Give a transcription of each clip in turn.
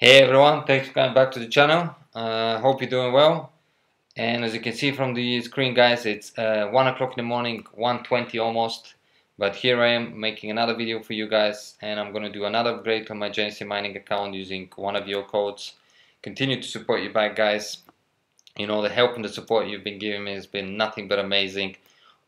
Hey everyone, thanks for coming back to the channel. Hope you're doing well. And as you can see from the screen, guys, it's 1 o'clock in the morning, 1:20 almost. But here I am making another video for you guys, and I'm going to do another upgrade on my Genesis mining account using one of your codes. Continue to support you back, guys. You know, the help and the support you've been giving me has been nothing but amazing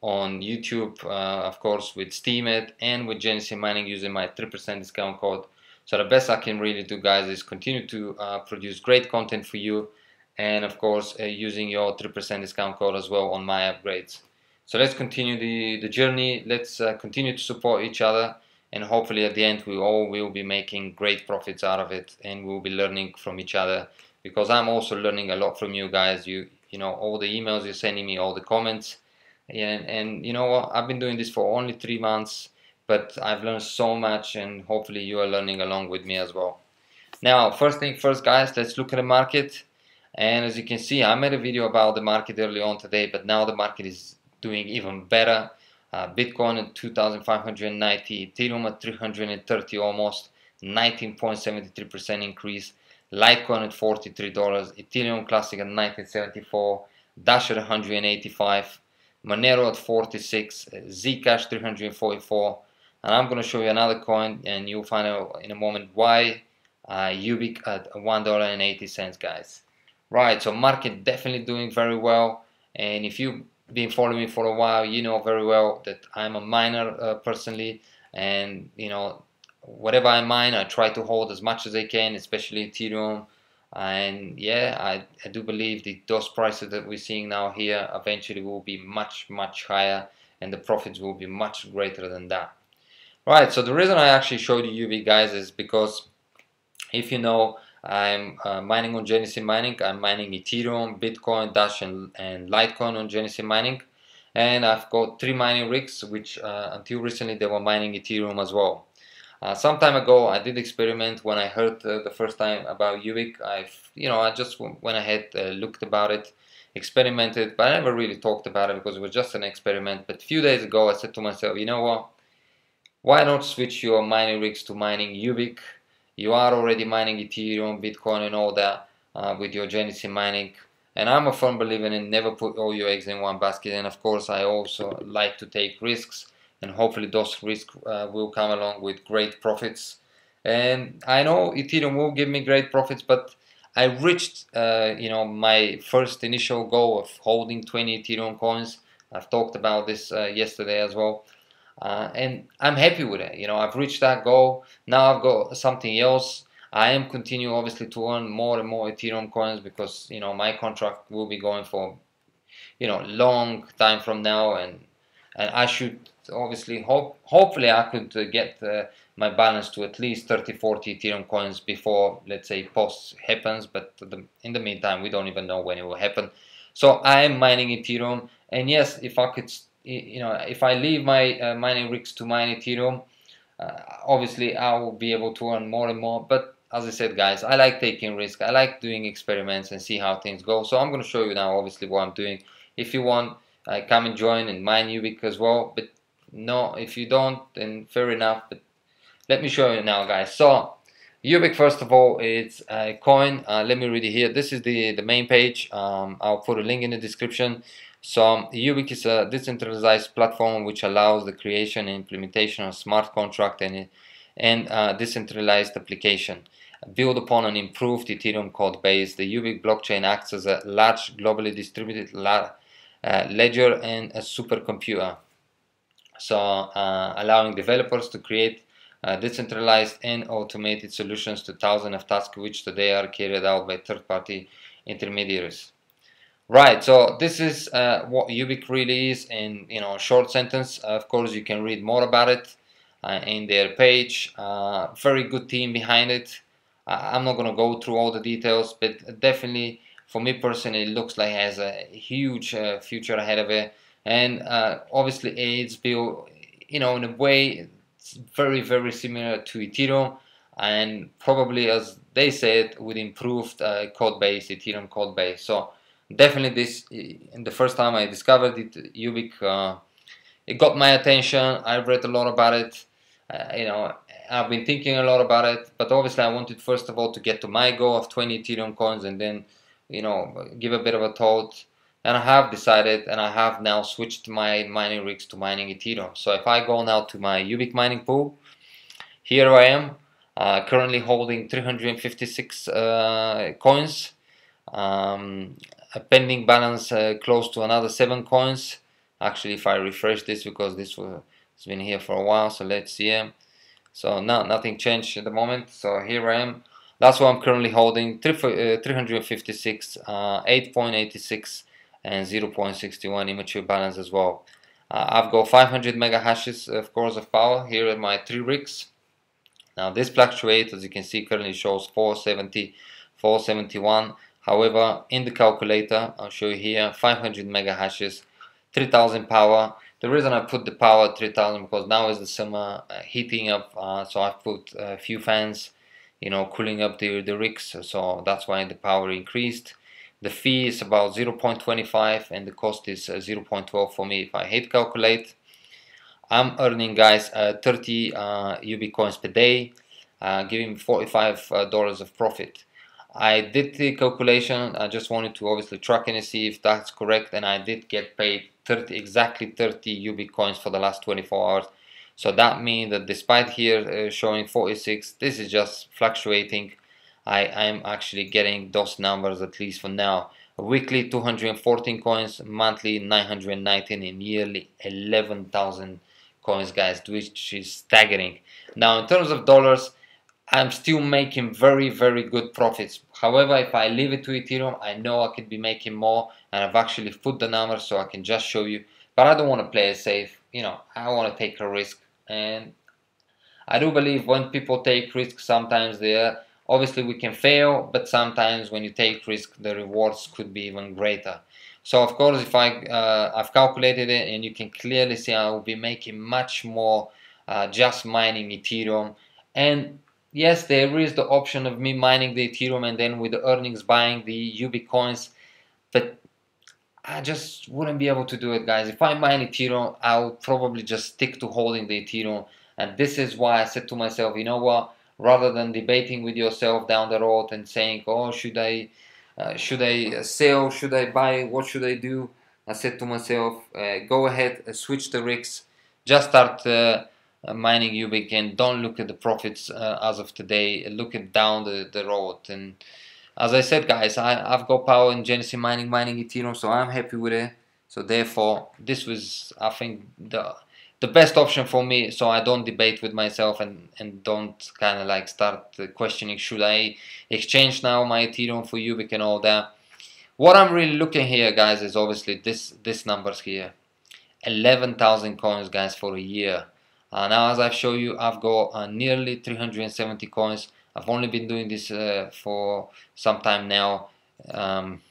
on YouTube, of course, with STEEMIT and with Genesis mining using my 3% discount code. So the best I can really do, guys, is continue to produce great content for you, and of course using your 3% discount code as well on my upgrades. So let's continue the journey. Let's continue to support each other, and hopefully at the end we all will be making great profits out of it, and we'll be learning from each other, because I'm also learning a lot from you guys. You know, all the emails you're sending me, all the comments, and you know what, I've been doing this for only 3 months, but I've learned so much, and hopefully you are learning along with me as well. Now, first thing first, guys, let's look at the market. And as you can see, I made a video about the market early on today, but now the market is doing even better. Bitcoin at 2,590, Ethereum at 330 almost, 19.73% increase. Litecoin at $43, Ethereum Classic at 1974, Dash at 185, Monero at 46, Zcash 344, and I'm going to show you another coin, and you'll find out in a moment why. Ubiq at $1.80, guys. Right, so market definitely doing very well, and if you've been following me for a while, you know very well that I'm a miner personally, and you know, whatever I mine, I try to hold as much as I can, especially Ethereum. And yeah, I do believe that those prices that we're seeing now here eventually will be much higher, and the profits will be much greater than that. Right, so the reason I actually showed you UV, guys, is because if you know, I'm mining on Genesis mining. I'm mining Ethereum, Bitcoin, Dash, and Litecoin on Genesis mining, and I've got 3 mining rigs, which until recently they were mining Ethereum as well. Some time ago, I did experiment when I heard the first time about Ubiq. I just went ahead, looked about it, experimented, but I never really talked about it because it was just an experiment. But a few days ago, I said to myself, you know what? Why not switch your mining rigs to mining Ubiq? You are already mining Ethereum, Bitcoin, and all that with your Genesis mining. And I'm a firm believer in never put all your eggs in one basket. And of course, I also like to take risks, and hopefully those risks will come along with great profits. And I know Ethereum will give me great profits, but I reached my first initial goal of holding 20 Ethereum coins. I've talked about this yesterday as well. And I'm happy with it. You know, I've reached that goal. Now I've got something else. I am continuing obviously to earn more and more Ethereum coins, because you know my contract will be going for long time from now, and I should obviously hopefully I could get my balance to at least 30-40 Ethereum coins before, let's say, post happens. But in the meantime, we don't even know when it will happen. So I am mining Ethereum, and yes, if I could, if I leave my mining rigs to mine Ethereum, obviously I will be able to earn more and more. But as I said, guys, I like taking risks. I like doing experiments and see how things go. So I'm going to show you now obviously what I'm doing. If you want, come and join and mine Ubiq as well. But no, if you don't, then fair enough. But let me show you now, guys. So Ubiq, first of all, it's a coin. Let me read it here. This is the main page. I'll put a link in the description. So Ubiq is a decentralized platform which allows the creation and implementation of smart contract and decentralized application built upon an improved Ethereum code base. The Ubiq blockchain acts as a large globally distributed ledger and a supercomputer, so allowing developers to create decentralized and automated solutions to thousands of tasks which today are carried out by third-party intermediaries. Right, so this is what Ubiq really is in a short sentence. Of course, you can read more about it in their page. Very good team behind it. I'm not going to go through all the details, but definitely for me personally, it looks like it has a huge future ahead of it. And obviously, it's built, in a way, it's very similar to Ethereum, and probably, as they said, with improved code base, Ethereum code base. So definitely this, in the first time I discovered it, Ubiq, it got my attention. I read a lot about it. I've been thinking a lot about it, but obviously I wanted first of all to get to my goal of 20 Ethereum coins and then, you know, give a bit of a thought. And I have decided, and I have now switched my mining rigs to mining Ethereum. So if I go now to my Ubiq mining pool, here I am, currently holding 356 coins, a pending balance close to another 7 coins. Actually, if I refresh this, because this has been here for a while, so let's see. So nothing changed at the moment. So here I am. That's what I'm currently holding, 356, 8.86 and 0.61 immature balance as well. I've got 500 mega hashes, of course, of power here at my 3 rigs. Now this fluctuates, as you can see, currently shows 470, 471. However, in the calculator, I'll show you here, 500 mega hashes, 3000 power. The reason I put the power at 3000 because now is the summer, heating up, so I've put a few fans, you know, cooling up the rigs, so that's why the power increased. The fee is about 0.25 and the cost is 0.12 for me if I hit calculate. I'm earning, guys, 30 Ubiq coins per day, giving $45 of profit. I did the calculation. I just wanted to obviously track and see if that's correct, and I did get paid exactly 30 Ubiq coins for the last 24 hours. So that means that despite here showing 46, this is just fluctuating. I am actually getting those numbers, at least for now. Weekly 214 coins, monthly 919, and yearly 11,000 coins, guys, which is staggering. Now in terms of dollars, I'm still making very good profits. However, if I leave it to Ethereum, I know I could be making more, and I've actually put the numbers so I can just show you. But I don't want to play it safe, you know, I want to take a risk. And I do believe when people take risks, sometimes obviously we can fail, but sometimes when you take risk, the rewards could be even greater. So of course, if I've calculated it, and you can clearly see I will be making much more just mining Ethereum. And yes, there is the option of me mining the Ethereum and then with the earnings buying the Ubiq coins, but I just wouldn't be able to do it, guys. If I mine Ethereum, I would probably just stick to holding the Ethereum. And this is why I said to myself, you know what, rather than debating with yourself down the road and saying, oh, should I sell, should I buy, what should I do, I said to myself, go ahead, switch the rigs, just start mining Ubiq, and don't look at the profits as of today, look at down the road. And as I said, guys, I've got power in Genesis mining Ethereum, so I'm happy with it. So therefore, this was, I think, the best option for me, so I don't debate with myself and don't kind of like start questioning, should I exchange now my Ethereum for Ubiq and all that. What I'm really looking here, guys, is obviously this numbers here, 11,000 coins, guys, for a year. Now, as I've shown you, I've got nearly 370 coins. I've only been doing this for some time now, and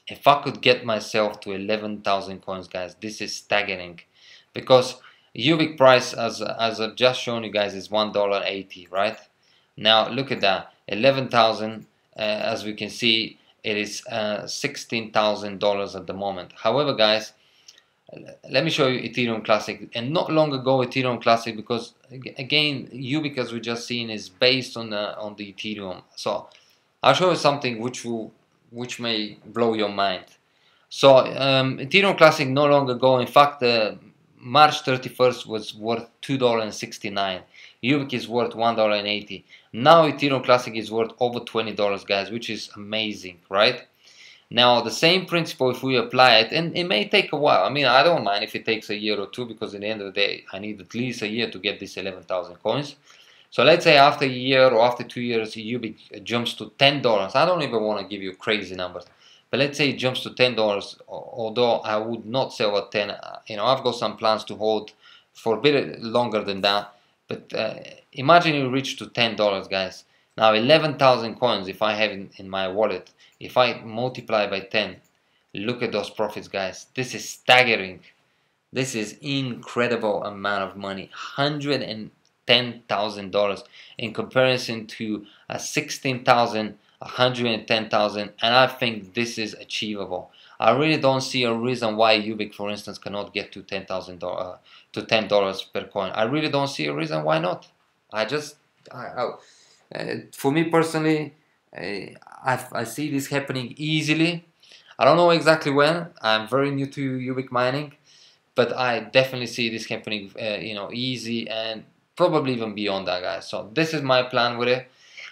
if I could get myself to 11,000 coins, guys, this is staggering, because Ubiq price, as I've just shown you guys, is $1.80, right? Now look at that, 11,000. As we can see, it is $16,000 at the moment. However, guys, let me show you Ethereum Classic, and not long ago Ethereum Classic, because again Ubiq, as we just seen, is based on the Ethereum. So I'll show you something which may blow your mind. So Ethereum Classic no longer ago, in fact, March 31st was worth $2.69. Ubiq is worth $1.80. Now Ethereum Classic is worth over $20, guys, which is amazing, right? Now the same principle, if we apply it, and it may take a while, I mean, I don't mind if it takes a year or two, because at the end of the day I need at least a year to get this 11,000 coins. So let's say after a year or after 2 years Ubiq jumps to $10. I don't even want to give you crazy numbers, but let's say it jumps to $10, although I would not sell at 10. You know, I've got some plans to hold for a bit longer than that, but imagine you reach to $10, guys. Now 11,000 coins, if I have in my wallet, if I multiply by 10, look at those profits, guys. This is staggering. This is incredible amount of money. $110,000 in comparison to 16,000, 110,000, and I think this is achievable. I really don't see a reason why Ubiq, for instance, cannot get to 10,000 to $10 per coin. I really don't see a reason why not. For me personally, I see this happening easily. I don't know exactly when. I'm very new to Ubiq mining, but I definitely see this happening, easy, and probably even beyond that, guys. So this is my plan with it.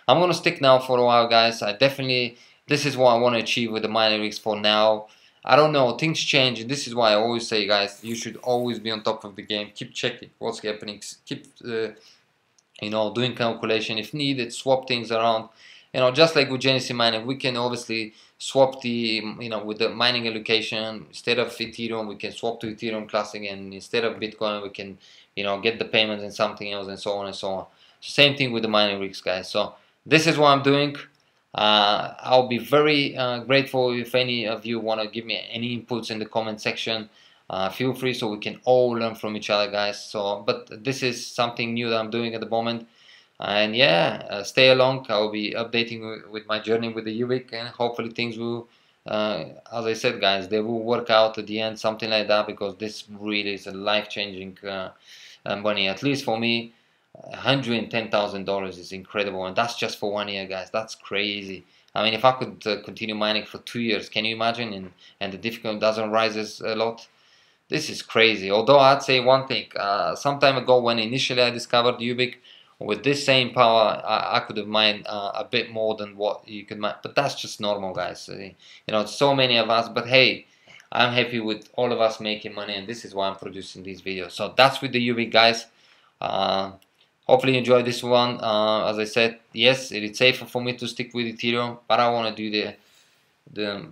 I'm gonna stick now for a while, guys. This is what I want to achieve with the mining rigs for now. I don't know, things change, and this is why I always say, guys, you should always be on top of the game. Keep checking what's happening. Keep doing calculation if needed. Swap things around. Just like with Genesis mining, we can obviously swap the with the mining allocation. Instead of Ethereum, we can swap to Ethereum Classic, and instead of Bitcoin, we can get the payments in something else, and so on and so on. Same thing with the mining rigs, guys. So this is what I'm doing. I'll be very grateful if any of you want to give me any inputs in the comment section. Feel free, so we can all learn from each other, guys. So, but this is something new that I'm doing at the moment, and yeah, stay along. I'll be updating with my journey with the Ubiq, and hopefully things will, as I said, guys, they will work out at the end, something like that, because this really is a life-changing money. At least for me, $110,000 is incredible, and that's just for 1 year, guys. That's crazy. I mean, if I could continue mining for 2 years, can you imagine? And the difficulty doesn't rise a lot. This is crazy. Although I'd say one thing, some time ago when initially I discovered Ubiq, with this same power, I could have mined a bit more than what you could mine. But that's just normal, guys. So many of us. But hey, I'm happy with all of us making money, and this is why I'm producing these videos. So that's with the Ubiq, guys. Hopefully you enjoyed this one. As I said, yes, it is safer for me to stick with Ethereum, but I want to do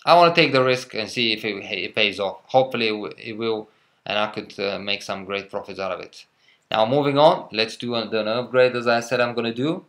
I want to take the risk and see if it pays off. Hopefully it will, and I could make some great profits out of it. Now moving on, let's do an upgrade as I said I'm going to do.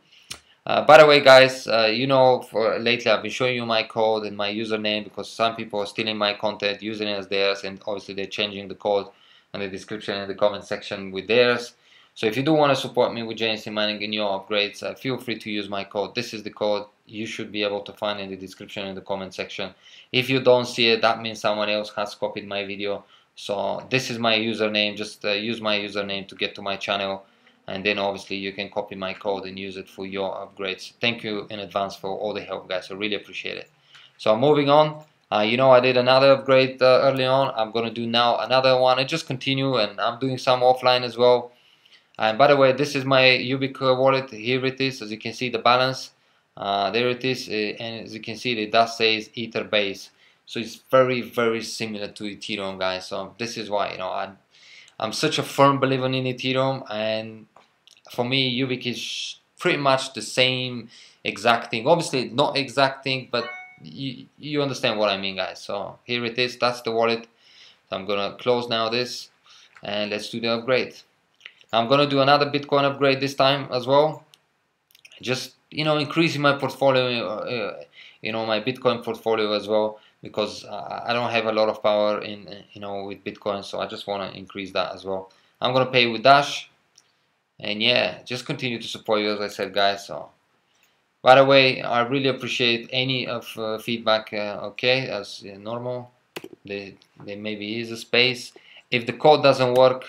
By the way, guys, for lately I've been showing you my code and my username, because some people are stealing my content, using it as theirs, and obviously they're changing the code and the description in the comment section with theirs. So if you do want to support me with JNC mining in your upgrades, feel free to use my code. This is the code you should be able to find in the description in the comment section. If you don't see it, that means someone else has copied my video. So this is my username. Just use my username to get to my channel, and then obviously you can copy my code and use it for your upgrades. Thank you in advance for all the help, guys. I really appreciate it. So moving on, I did another upgrade early on. I'm going to do now another one and just continue, and I'm doing some offline as well. And by the way, this is my Ubiq wallet. Here it is. As you can see, the balance, there it is, and as you can see, it does say Ether base. So it's very, very similar to Ethereum, guys. So this is why I'm such a firm believer in Ethereum, and for me, Ubiq is pretty much the same exact thing. Obviously, not exact thing, but you understand what I mean, guys. So here it is. That's the wallet. So I'm gonna close now this, and let's do the upgrade. I'm gonna do another Bitcoin upgrade this time as well. Just increasing my portfolio, my Bitcoin portfolio as well, because I don't have a lot of power in with Bitcoin, so I just want to increase that as well. I'm gonna pay with Dash, and yeah, just continue to support you, as I said, guys. So by the way, I really appreciate any of feedback. Okay, as normal, there maybe is a space. If the code doesn't work,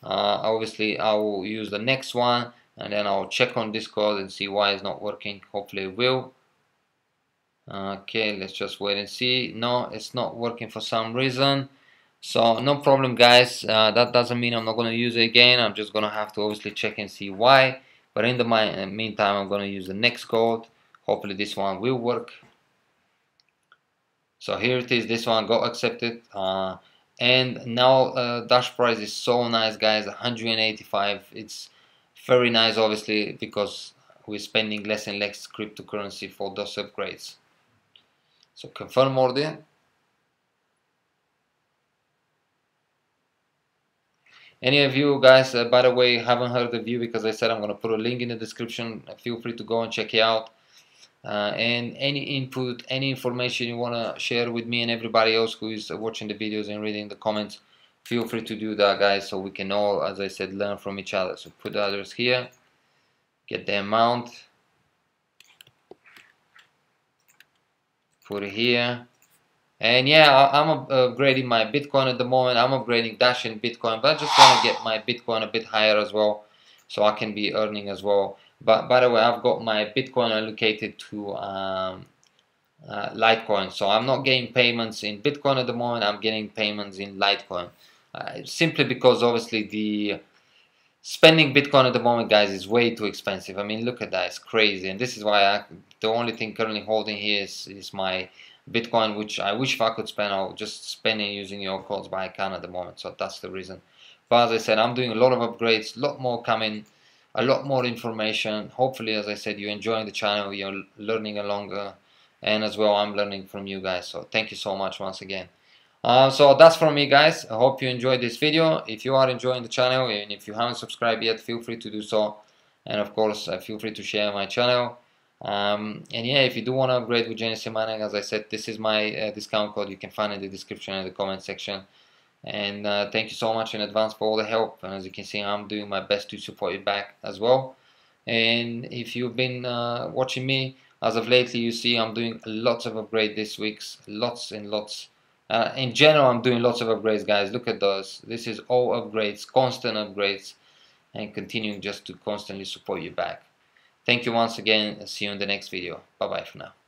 obviously I will use the next one, and then I'll check on Discord and see why it's not working. Hopefully it will. Okay, let's just wait and see. No, it's not working for some reason, so no problem, guys. That doesn't mean I'm not going to use it again. I'm just going to have to obviously check and see why, but in the meantime I'm going to use the next code. Hopefully this one will work. So here it is. This one got accepted. And now Dash price is so nice, guys, 185. It's very nice, obviously, because we're spending less and less cryptocurrency for those upgrades. So confirm order. Any of you guys, by the way, haven't heard of you, because I said I'm going to put a link in the description. Feel free to go and check it out. And any input, any information you want to share with me and everybody else who is watching the videos and reading the comments, feel free to do that, guys, so we can all, as I said, learn from each other. So put the address here, get the amount, put it here, And yeah, I'm upgrading my Bitcoin at the moment. I'm upgrading Dash in Bitcoin, but I just want to get my Bitcoin a bit higher as well, so I can be earning as well. But by the way, I've got my Bitcoin allocated to Litecoin, so I'm not getting payments in Bitcoin at the moment. I'm getting payments in Litecoin, simply because obviously the spending Bitcoin at the moment, guys, is way too expensive. I mean, look at that, it's crazy. And this is why the only thing currently holding here is my Bitcoin, which I wish if I could spend, I'll just spend it using your codes, but I can't at the moment, so that's the reason. But as I said, I'm doing a lot of upgrades, a lot more coming, a lot more information. Hopefully, as I said, you're enjoying the channel, you're learning along, and as well, I'm learning from you guys. So thank you so much once again. So that's from me, guys. I hope you enjoyed this video. If you are enjoying the channel and if you haven't subscribed yet, feel free to do so. And of course, feel free to share my channel. And yeah, if you do want to upgrade with Genesis Mining, as I said, this is my discount code. You can find it in the description and the comment section. And thank you so much in advance for all the help. And as you can see, I'm doing my best to support you back as well. And if you've been watching me as of lately, you see I'm doing lots of upgrades this week, lots and lots. In general, I'm doing lots of upgrades, guys. Look at those. This is all upgrades, constant upgrades, and continuing just to constantly support you back. Thank you once again. See you in the next video. Bye bye for now.